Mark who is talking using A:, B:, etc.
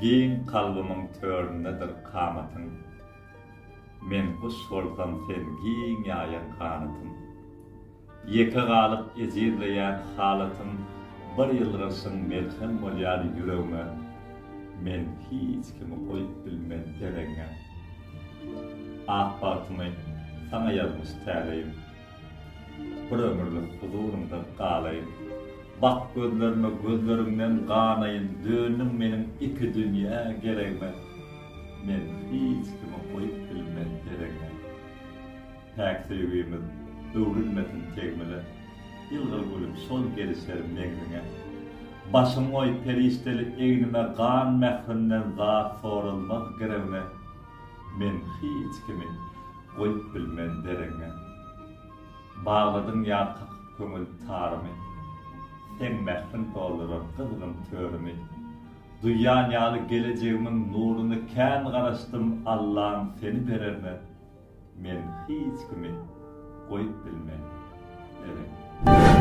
A: giň kalbymyň töründedir kamatyň. Men kuş bolsam sen giň ýaýan kanatym. Ýeke galyp ezirleýän halatym bir ýylgyrsyn melhem bolýar ýüregime. Men hiç kimi goýup bilmem dereňe. Ahbatymy sana ýazmyş täleýim. Bir ömürlük huzurunda galayım. Bak gözlerime gözlerimden ganaýyn, dönüm meniň iki dünýä geregme. Men hiç kimi goýup bilmem dereňe. Täk sevgimiz öwrülmesin tegmeli. Ýylgyr gülüm sol gelişerim meňziňe. Başym oý perişteli egnime gan mehrinden zat sorulmak geregme. Men hiç kimi goýup bilmem dereňe. Bağladyň ýa kömül tarmy. Sen mehrin dolduran kızgın törümü. Duyan ýaly geleceğimin nuruny kän garaşdym Allah'ım seni bererme. Men hiç kimi goýup bilmem. Evet.